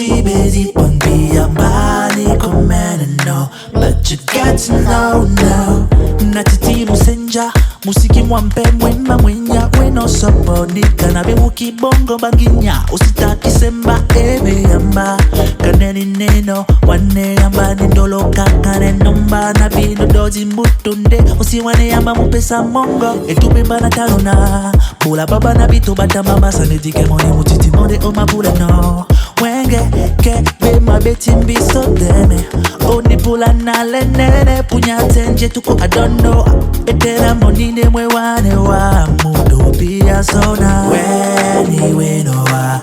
Usibedi pambia mbali komeneno, but you got to know now. Natiti musenja, musiki mwampe mwema mwenya. Weno soponi, kanabe wukibongo banginya. Usitaki semba ebe yamba, kaneni neno, wane yamba nindolo kakane nomba. Na bino dozi mbutunde, usiwane yamba mupesa mongo. Etupe mbana talona, bula baba na bito bata mama. Sanedike moni mutiti mode o mabule no. Wenge, ke, be ma beti mbiso deme. Oni pula na lenene, punya tenje tuko I don't know. Etena monine mwe wane wa mudo pia sona. Weni weno wa,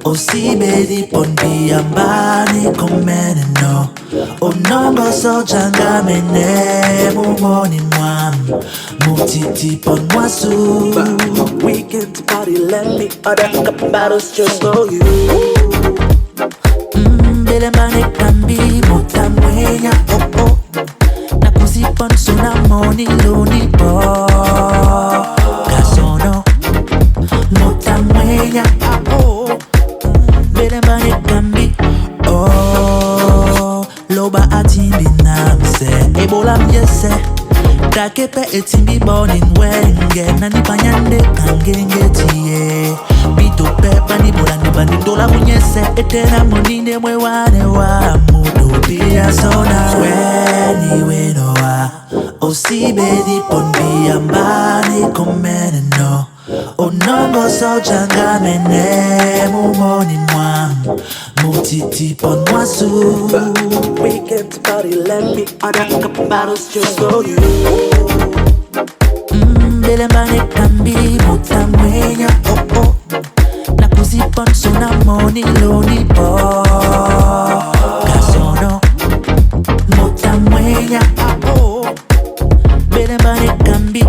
osibedi ponbia mbani komene no. Onongo so janga mene, mumoni mwam. Mutiti pon mwasu. Weekend party, let me order a couple bottles just for you. Bele mane kambi, mota mwenya, oh oh. Na kuzipon suna moni loni po. Kasono, mota mwenya, oh. Bele mane kambi, oh. Loba atimbi namse, ebola mjese. Dakepe etimbi bonin wenge. Nani panyande kangenge tiye. Bito pepa ni bolani bani dola munyese. Etena monine mwe wane wa mudo pia sona. Weni weno wa, osibedi ponbia mbani komene no. Onongo so janga mene, mumoni mwam. Mutiti pon mwasu. Weekend party, let me order a couple bottles just for you. Bele mbane kambi, muta mwenya, oh oh. Na kuzipon suna moni loni po. Kasono, muta mwenya, oh. Bele mbane kambi,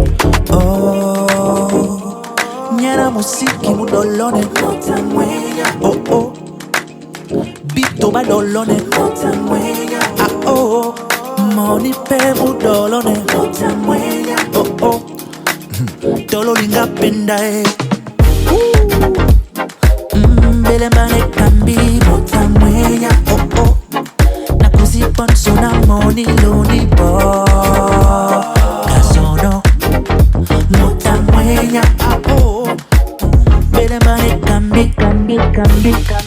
oh. Nyera musiki mudolone, muta mwenya, oh oh. Bito badolone, muta mwenya, ah oh. Money pe mudolone, muta mwenya, oh oh. Dolo linga pendae. Bele mbane kambi, muta mwenya, oh oh. Na kuzipon suna moni loni po. Kasono, muta mwenya, ah oh. Bele mbane kambi, kambi, kambi, kambi.